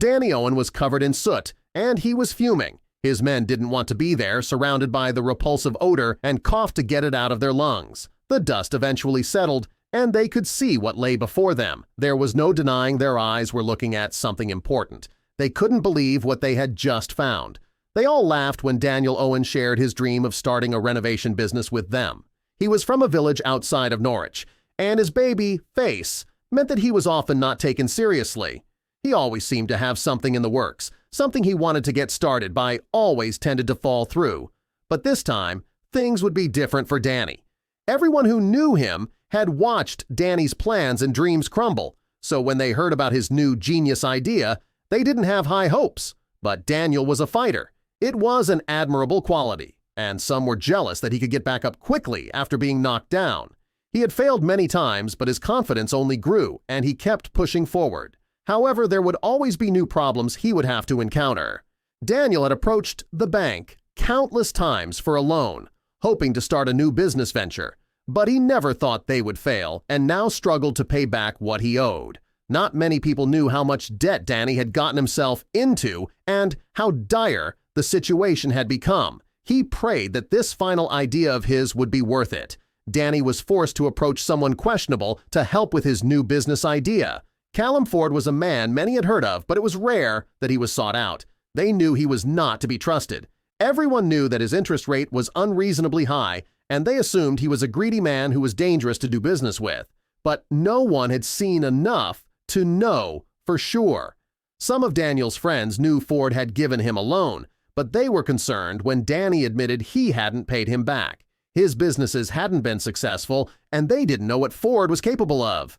Danny Owen was covered in soot, and he was fuming. His men didn't want to be there, surrounded by the repulsive odor, and coughed to get it out of their lungs. The dust eventually settled, and they could see what lay before them. There was no denying their eyes were looking at something important. They couldn't believe what they had just found. They all laughed when Daniel Owen shared his dream of starting a renovation business with them. He was from a village outside of Norwich, and his baby face meant that he was often not taken seriously. He always seemed to have something in the works, something he wanted to get started by always tended to fall through. But this time, things would be different for Danny. Everyone who knew him had watched Danny's plans and dreams crumble, so when they heard about his new genius idea, they didn't have high hopes. But Daniel was a fighter. It was an admirable quality, and some were jealous that he could get back up quickly after being knocked down. He had failed many times, but his confidence only grew, and he kept pushing forward. However, there would always be new problems he would have to encounter. Daniel had approached the bank countless times for a loan, hoping to start a new business venture, but he never thought they would fail and now struggled to pay back what he owed. Not many people knew how much debt Danny had gotten himself into and how dire the situation had become. He prayed that this final idea of his would be worth it. Danny was forced to approach someone questionable to help with his new business idea. Callum Ford was a man many had heard of, but it was rare that he was sought out. They knew he was not to be trusted. Everyone knew that his interest rate was unreasonably high, and they assumed he was a greedy man who was dangerous to do business with. But no one had seen enough to know for sure. Some of Daniel's friends knew Ford had given him a loan, but they were concerned when Danny admitted he hadn't paid him back. His businesses hadn't been successful, and they didn't know what Ford was capable of.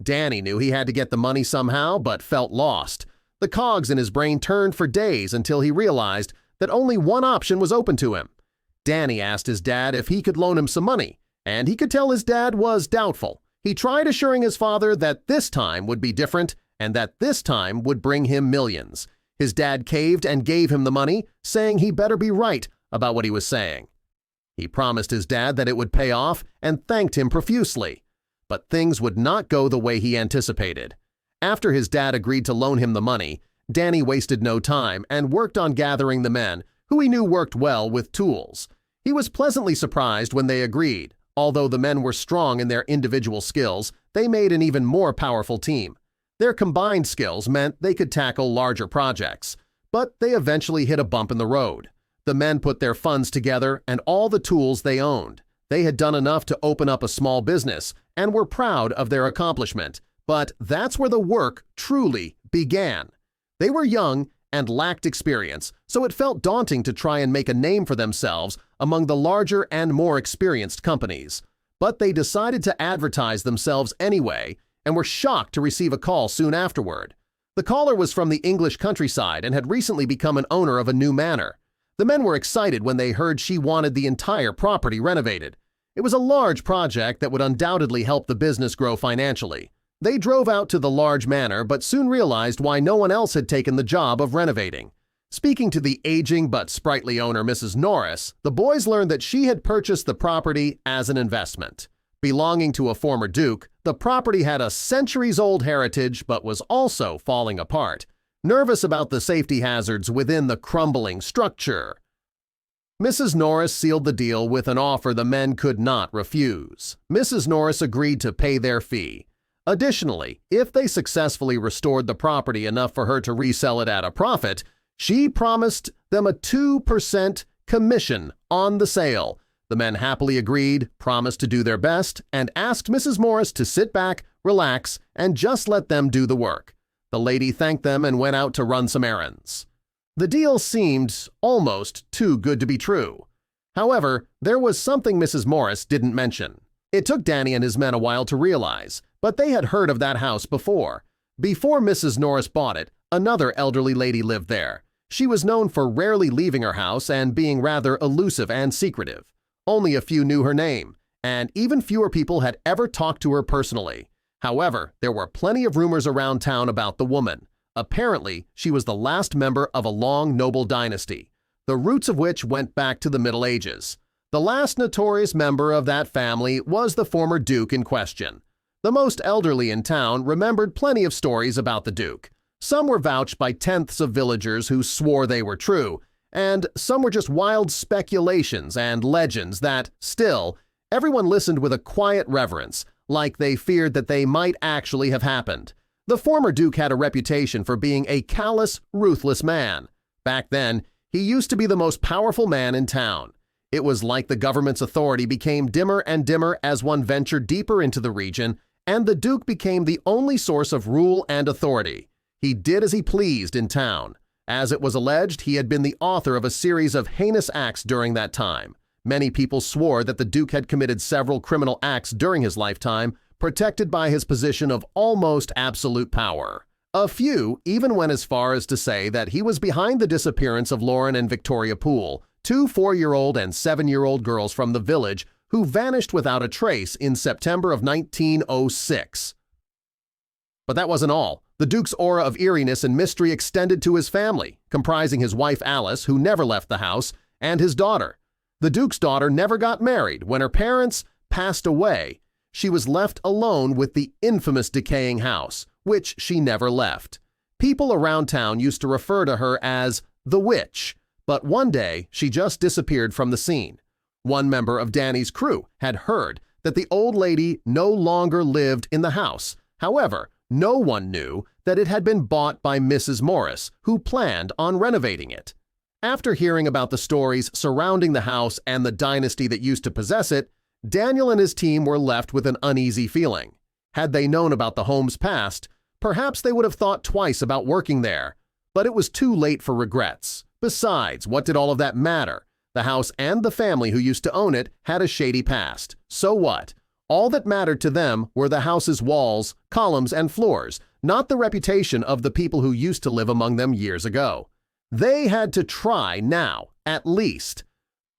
Danny knew he had to get the money somehow, but felt lost. The cogs in his brain turned for days until he realized that only one option was open to him. Danny asked his dad if he could loan him some money, and he could tell his dad was doubtful. He tried assuring his father that this time would be different and that this time would bring him millions. His dad caved and gave him the money, saying he better be right about what he was saying. He promised his dad that it would pay off and thanked him profusely. But things would not go the way he anticipated. After his dad agreed to loan him the money, Danny wasted no time and worked on gathering the men, who he knew worked well with tools. He was pleasantly surprised when they agreed. Although the men were strong in their individual skills, they made an even more powerful team. Their combined skills meant they could tackle larger projects, but they eventually hit a bump in the road. The men put their funds together and all the tools they owned. They had done enough to open up a small business and were proud of their accomplishment, but that's where the work truly began. They were young and lacked experience, so it felt daunting to try and make a name for themselves among the larger and more experienced companies. But they decided to advertise themselves anyway and were shocked to receive a call soon afterward. The caller was from the English countryside and had recently become an owner of a new manor. The men were excited when they heard she wanted the entire property renovated. It was a large project that would undoubtedly help the business grow financially. They drove out to the large manor but soon realized why no one else had taken the job of renovating. Speaking to the aging but sprightly owner, Mrs. Norris, the boys learned that she had purchased the property as an investment. Belonging to a former duke, the property had a centuries-old heritage but was also falling apart. Nervous about the safety hazards within the crumbling structure, Mrs. Norris sealed the deal with an offer the men could not refuse. Mrs. Norris agreed to pay their fee. Additionally, if they successfully restored the property enough for her to resell it at a profit, she promised them a 2% commission on the sale. The men happily agreed, promised to do their best, and asked Mrs. Morris to sit back, relax, and just let them do the work. The lady thanked them and went out to run some errands. The deal seemed almost too good to be true. However, there was something Mrs. Morris didn't mention. It took Danny and his men a while to realize, but they had heard of that house before. Before Mrs. Norris bought it, another elderly lady lived there. She was known for rarely leaving her house and being rather elusive and secretive. Only a few knew her name, and even fewer people had ever talked to her personally. However, there were plenty of rumors around town about the woman. Apparently, she was the last member of a long noble dynasty, the roots of which went back to the Middle Ages. The last notorious member of that family was the former duke in question. The most elderly in town remembered plenty of stories about the duke. Some were vouched by tenths of villagers who swore they were true, and some were just wild speculations and legends that, still, everyone listened with a quiet reverence, like they feared that they might actually have happened. The former Duke had a reputation for being a callous, ruthless man. Back then, he used to be the most powerful man in town. It was like the government's authority became dimmer and dimmer as one ventured deeper into the region, and the Duke became the only source of rule and authority. He did as he pleased in town. As it was alleged, he had been the author of a series of heinous acts during that time. Many people swore that the Duke had committed several criminal acts during his lifetime, protected by his position of almost absolute power. A few even went as far as to say that he was behind the disappearance of Lauren and Victoria Poole, two 4-year-old and 7-year-old girls from the village who vanished without a trace in September of 1906. But that wasn't all. The Duke's aura of eeriness and mystery extended to his family, comprising his wife Alice, who never left the house, and his daughter. The Duke's daughter never got married. When her parents passed away, she was left alone with the infamous decaying house, which she never left. People around town used to refer to her as the witch, but one day she just disappeared from the scene. One member of Danny's crew had heard that the old lady no longer lived in the house. However, no one knew that it had been bought by Mrs. Morris, who planned on renovating it. After hearing about the stories surrounding the house and the dynasty that used to possess it, Daniel and his team were left with an uneasy feeling. Had they known about the home's past, perhaps they would have thought twice about working there. But it was too late for regrets. Besides, what did all of that matter? The house and the family who used to own it had a shady past. So what? All that mattered to them were the house's walls, columns, and floors, not the reputation of the people who used to live among them years ago. They had to try now, at least.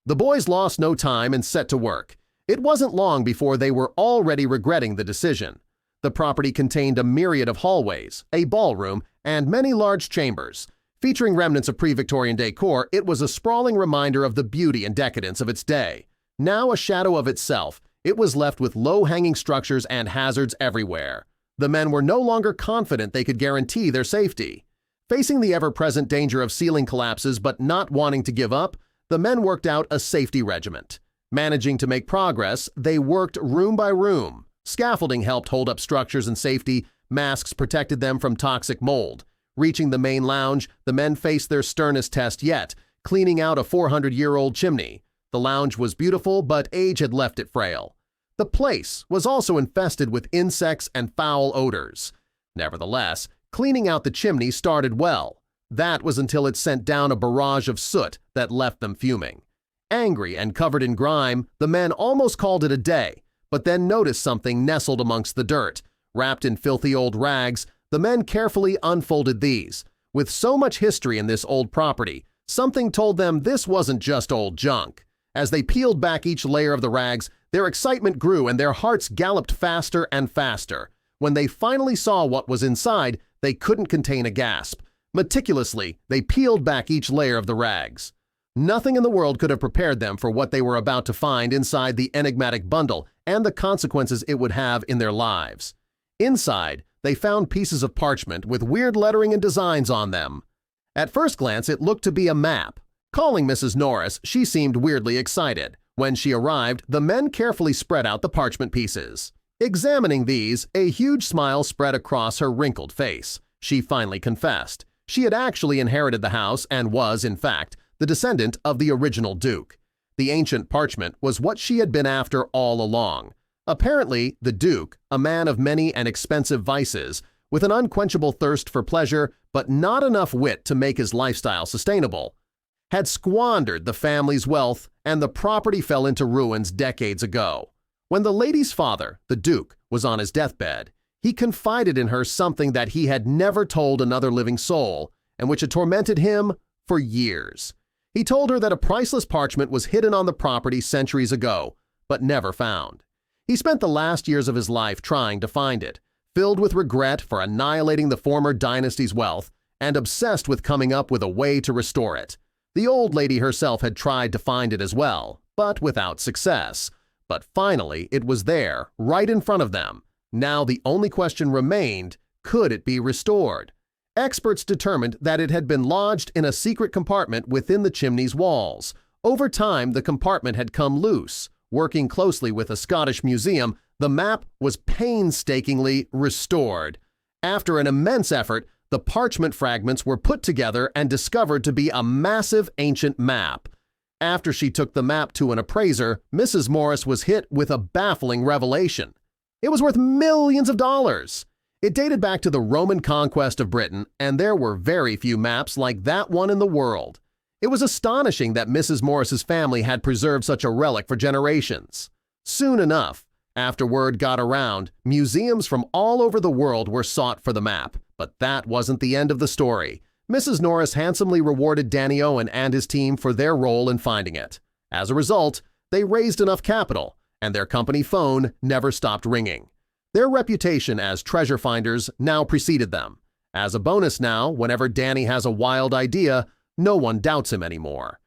The boys lost no time and set to work. It wasn't long before they were already regretting the decision. The property contained a myriad of hallways, a ballroom, and many large chambers. Featuring remnants of pre-Victorian decor, it was a sprawling reminder of the beauty and decadence of its day. Now a shadow of itself, it was left with low-hanging structures and hazards everywhere. The men were no longer confident they could guarantee their safety. Facing the ever-present danger of ceiling collapses but not wanting to give up, the men worked out a safety regiment. Managing to make progress, they worked room by room. Scaffolding helped hold up structures and safety, masks protected them from toxic mold. Reaching the main lounge, the men faced their sternest test yet, cleaning out a 400-year-old chimney. The lounge was beautiful, but age had left it frail. The place was also infested with insects and foul odors. Nevertheless, cleaning out the chimney started well. That was until it sent down a barrage of soot that left them fuming. Angry and covered in grime, the men almost called it a day, but then noticed something nestled amongst the dirt. Wrapped in filthy old rags, the men carefully unfolded these. With so much history in this old property, something told them this wasn't just old junk. As they peeled back each layer of the rags, their excitement grew and their hearts galloped faster and faster. When they finally saw what was inside, they couldn't contain a gasp. Meticulously, they peeled back each layer of the rags. Nothing in the world could have prepared them for what they were about to find inside the enigmatic bundle and the consequences it would have in their lives. Inside, they found pieces of parchment with weird lettering and designs on them. At first glance, it looked to be a map. Calling Mrs. Norris, she seemed weirdly excited. When she arrived, the men carefully spread out the parchment pieces. Examining these, a huge smile spread across her wrinkled face. She finally confessed. She had actually inherited the house and was, in fact, the descendant of the original Duke. The ancient parchment was what she had been after all along. Apparently, the Duke, a man of many and expensive vices, with an unquenchable thirst for pleasure but not enough wit to make his lifestyle sustainable, had squandered the family's wealth and the property fell into ruins decades ago. When the lady's father, the Duke, was on his deathbed, he confided in her something that he had never told another living soul and which had tormented him for years. He told her that a priceless parchment was hidden on the property centuries ago, but never found. He spent the last years of his life trying to find it, filled with regret for annihilating the former dynasty's wealth and obsessed with coming up with a way to restore it. The old lady herself had tried to find it as well, but without success. But finally, it was there, right in front of them. Now the only question remained, could it be restored? Experts determined that it had been lodged in a secret compartment within the chimney's walls. Over time, the compartment had come loose. Working closely with a Scottish museum, the map was painstakingly restored. After an immense effort, the parchment fragments were put together and discovered to be a massive ancient map. After she took the map to an appraiser, Mrs. Morris was hit with a baffling revelation. It was worth millions of dollars. It dated back to the Roman conquest of Britain, and there were very few maps like that one in the world. It was astonishing that Mrs. Morris's family had preserved such a relic for generations. Soon enough, after word got around, museums from all over the world were sought for the map. But that wasn't the end of the story. Mrs. Norris handsomely rewarded Danny Owen and his team for their role in finding it. As a result, they raised enough capital, and their company phone never stopped ringing. Their reputation as treasure finders now preceded them. As a bonus now, whenever Danny has a wild idea, no one doubts him anymore.